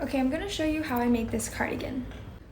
Okay, I'm gonna show you how I make this cardigan.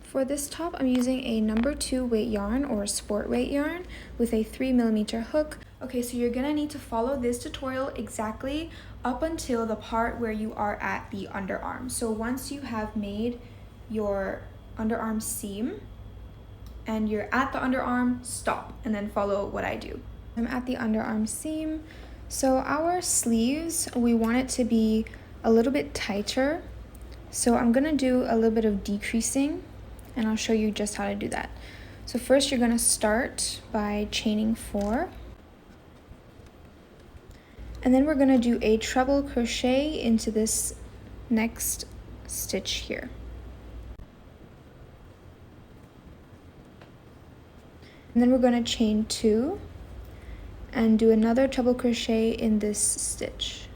For this top, I'm using a number 2 weight yarn or sport weight yarn with a 3mm hook. Okay, so you're gonna need to follow this tutorial exactly up until the part where you are at the underarm. So once you have made your underarm seam and you're at the underarm, stop and then follow what I do. I'm at the underarm seam. So our sleeves, we want it to be a little bit tighter. So I'm gonna do a little bit of decreasing and I'll show you just how to do that. So first you're gonna start by chaining 4. And then we're gonna do a treble crochet into this next stitch here. And then we're gonna chain 2 and do another treble crochet in this stitch.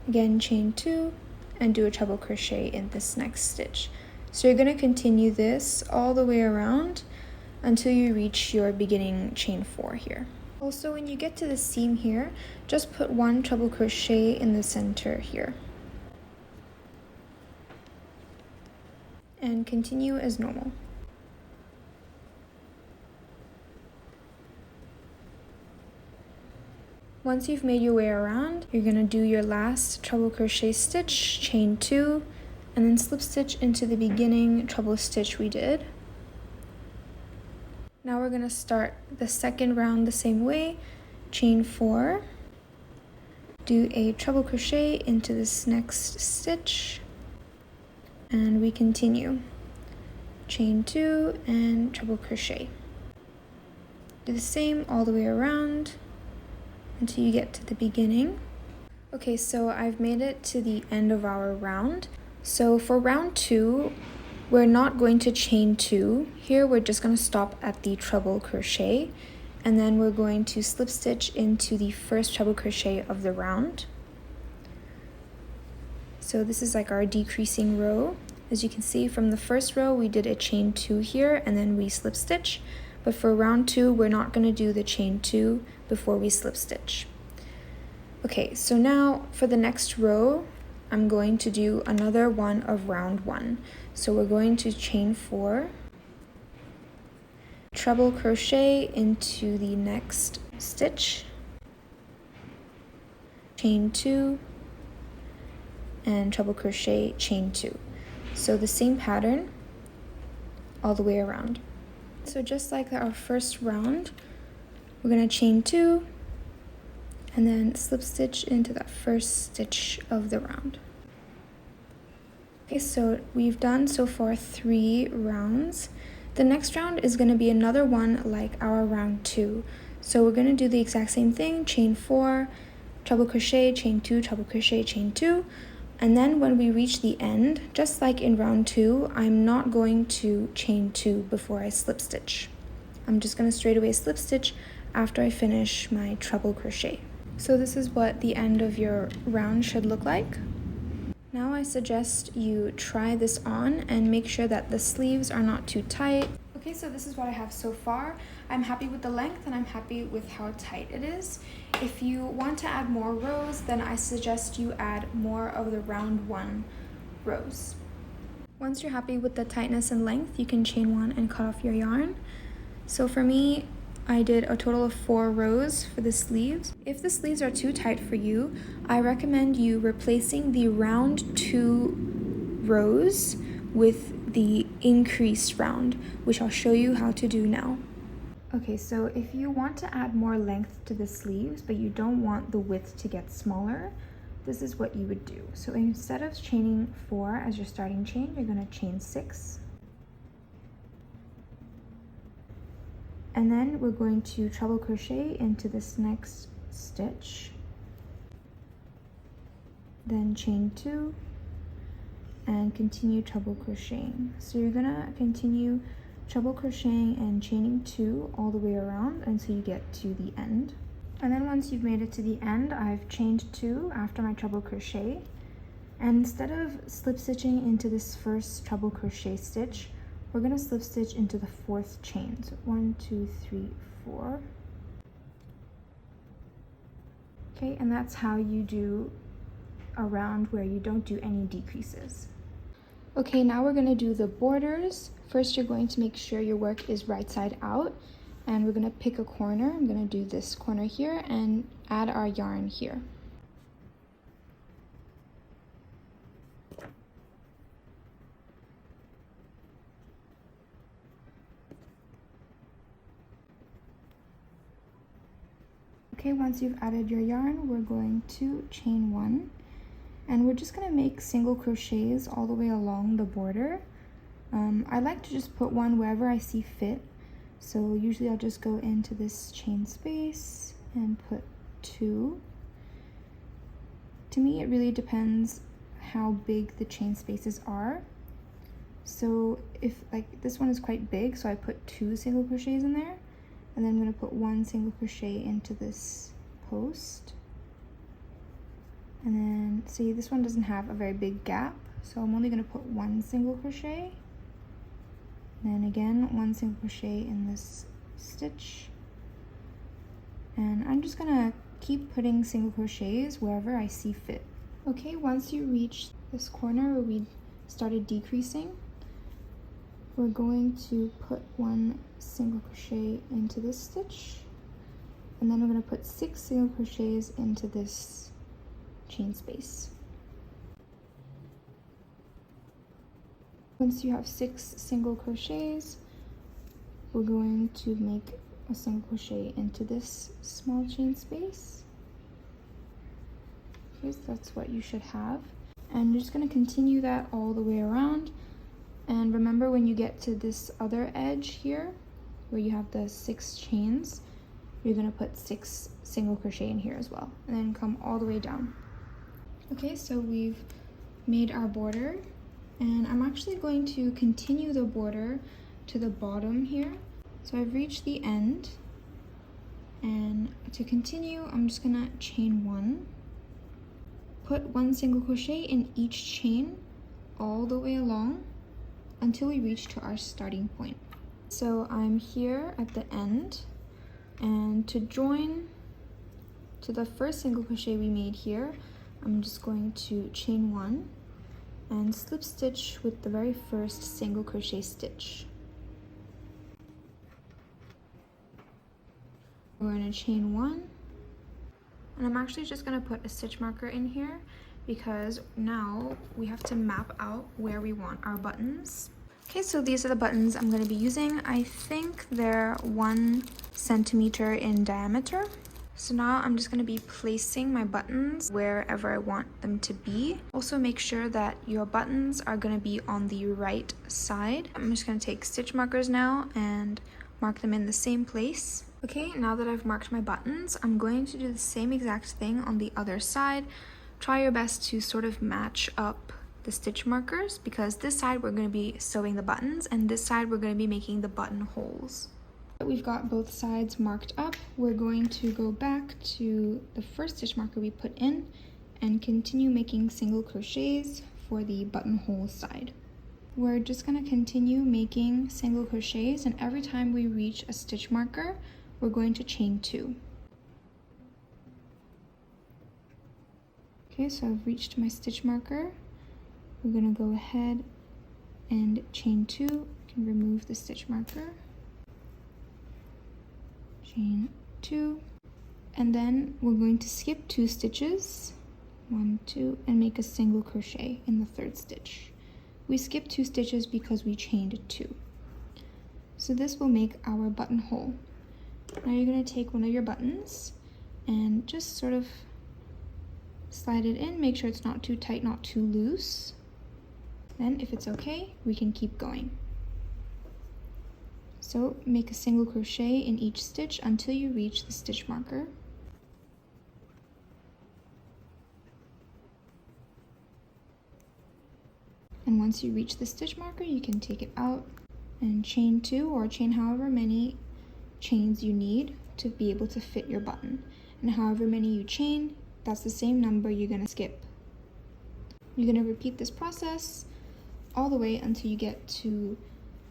Again, chain 2 and do a treble crochet in this next stitch. So you're going to continue this all the way around until you reach your beginning chain 4 here. Also, when you get to the seam here, just put 1 treble crochet in the center here. And continue as normal. Once you've made your way around, you're going to do your last treble crochet stitch, chain 2, and then slip stitch into the beginning treble stitch we did. Now we're going to start the second round the same way, chain 4, do a treble crochet into this next stitch, and we continue. Chain 2 and treble crochet. Do the same all the way around until you get to the beginning. Okay, so I've made it to the end of our round. So for round 2, we're not going to chain 2. Here we're just going to stop at the treble crochet, and then we're going to slip stitch into the first treble crochet of the round. So this is like our decreasing row. As you can see from the first row, we did a chain 2 here and then we slip stitch. But for round 2, we're not going to do the chain 2 before we slip stitch. Okay, so now for the next row, I'm going to do another one of round 1. So we're going to chain 4, treble crochet into the next stitch, chain 2, and treble crochet, chain 2. So the same pattern all the way around. So just like our first round, we're going to chain 2 and then slip stitch into that first stitch of the round. Okay, so we've done so far 3 rounds. The next round is going to be another one like our round 2. So we're going to do the exact same thing, chain 4, treble crochet, chain 2, treble crochet, chain 2. And then when we reach the end, just like in round 2, I'm not going to chain 2 before I slip stitch. I'm just going to straight away slip stitch after I finish my treble crochet. So this is what the end of your round should look like. Now I suggest you try this on and make sure that the sleeves are not too tight. Okay, so this is what I have so far. I'm happy with the length and I'm happy with how tight it is. If you want to add more rows, then I suggest you add more of the round 1 rows. Once you're happy with the tightness and length, you can chain 1 and cut off your yarn. So for me, I did a total of 4 rows for the sleeves. If the sleeves are too tight for you, I recommend you replacing the round 2 rows with the increased round, which I'll show you how to do now. Okay, so if you want to add more length to the sleeves, but you don't want the width to get smaller, this is what you would do. So instead of chaining 4 as your starting chain, you're going to chain 6. And then we're going to treble crochet into this next stitch. Then chain 2 and continue treble crocheting. So you're going to continue treble crocheting and chaining 2 all the way around until you get to the end. And then once you've made it to the end, I've chained 2 after my treble crochet. And instead of slip stitching into this first treble crochet stitch, we're going to slip stitch into the 4th chain. So 1, 2, 3, 4. Okay, and that's how you do around where you don't do any decreases. Okay, now we're gonna do the borders. First, you're going to make sure your work is right side out, and we're gonna pick a corner. I'm gonna do this corner here and add our yarn here. Okay, once you've added your yarn, we're going to chain 1, and we're just going to make single crochets all the way along the border. I like to just put one wherever I see fit, so usually I'll just go into this chain space and put 2. To me, it really depends how big the chain spaces are. So if like this one is quite big, so I put 2 single crochets in there. And then I'm going to put 1 single crochet into this post. And then, see, this one doesn't have a very big gap, so I'm only going to put 1 single crochet. And then again, 1 single crochet in this stitch. And I'm just going to keep putting single crochets wherever I see fit. Okay, once you reach this corner where we started decreasing, we're going to put 1 single crochet into this stitch, and then we're going to put 6 single crochets into this chain space. Once you have 6 single crochets, we're going to make a single crochet into this small chain space. Okay, so that's what you should have, and you're just going to continue that all the way around. And remember, when you get to this other edge here, where you have the 6 chains, you're going to put 6 single crochet in here as well, and then come all the way down. Okay, so we've made our border, and I'm actually going to continue the border to the bottom here. So I've reached the end, and to continue, I'm just going to chain 1, put 1 single crochet in each chain all the way along until we reach to our starting point. So I'm here at the end, and to join to the first single crochet we made here, I'm just going to chain 1 and slip stitch with the very first single crochet stitch. We're going to chain 1, and I'm actually just going to put a stitch marker in here because now we have to map out where we want our buttons. Okay, so these are the buttons I'm going to be using. I think they're 1 centimeter in diameter. So now I'm just going to be placing my buttons wherever I want them to be. Also make sure that your buttons are going to be on the right side. I'm just going to take stitch markers now and mark them in the same place. Okay, now that I've marked my buttons, I'm going to do the same exact thing on the other side. Try your best to sort of match up the stitch markers, because this side we're going to be sewing the buttons and this side we're going to be making the buttonholes. We've got both sides marked up. We're going to go back to the first stitch marker we put in and continue making single crochets for the buttonhole side. We're just going to continue making single crochets, and every time we reach a stitch marker, we're going to chain 2. Okay, so I've reached my stitch marker. We're going to go ahead and chain 2. You can remove the stitch marker. Chain 2. And then we're going to skip 2 stitches, 1, 2, and make a single crochet in the 3rd stitch. We skipped 2 stitches because we chained 2. So this will make our buttonhole. Now you're going to take one of your buttons and just sort of slide it in. Make sure it's not too tight, not too loose. Then if it's okay, we can keep going. So make a single crochet in each stitch until you reach the stitch marker. And once you reach the stitch marker, you can take it out and chain 2 or chain however many chains you need to be able to fit your button. And however many you chain, that's the same number you're going to skip. You're going to repeat this process all the way until you get to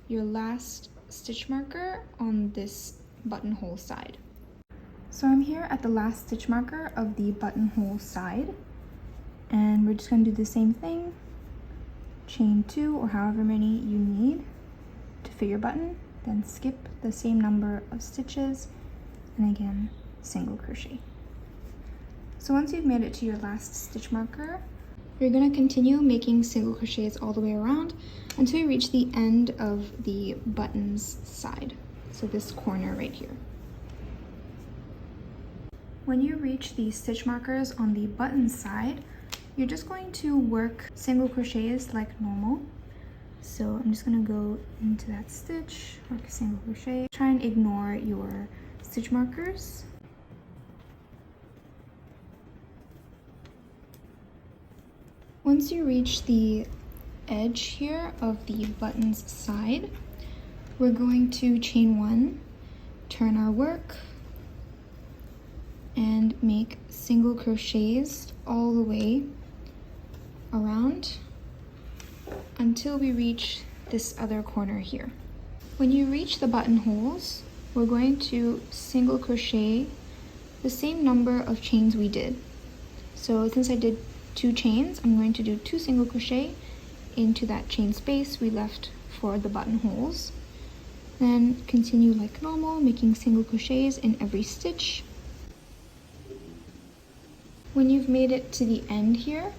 your last stitch marker on this buttonhole side. So I'm here at the last stitch marker of the buttonhole side, And we're just going to do the same thing, chain 2 or however many you need to fit your button, then skip the same number of stitches, and again single crochet. So once you've made it to your last stitch marker, you're going to continue making single crochets all the way around until you reach the end of the button's side, so this corner right here. When you reach the stitch markers on the button side, you're just going to work single crochets like normal. So I'm just going to go into that stitch, work a single crochet. Try and ignore your stitch markers. Once you reach the edge here of the button's side, we're going to chain 1, turn our work, and make single crochets all the way around until we reach this other corner here. When you reach the buttonholes, we're going to single crochet the same number of chains we did. So since I did 2 chains, I'm going to do 2 single crochet into that chain space we left for the buttonholes. Then continue like normal, making single crochets in every stitch. When you've made it to the end here,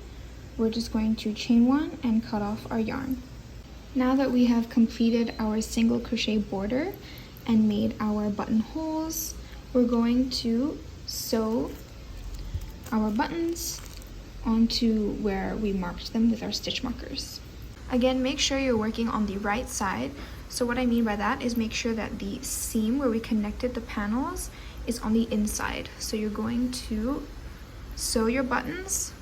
we're just going to chain 1 and cut off our yarn. Now that we have completed our single crochet border and made our buttonholes, we're going to sew our buttons onto where we marked them with our stitch markers. Again, make sure you're working on the right side. So what I mean by that is make sure that the seam where we connected the panels is on the inside. So you're going to sew your buttons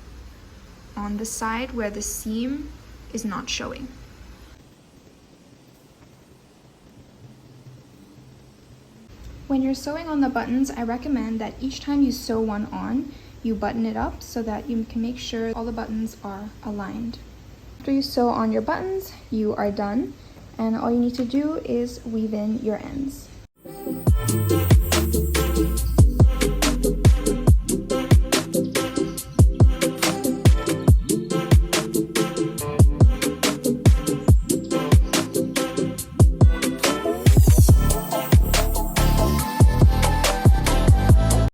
on the side where the seam is not showing. When you're sewing on the buttons, I recommend that each time you sew one on, you button it up so that you can make sure all the buttons are aligned. After you sew on your buttons, you are done, and all you need to do is weave in your ends.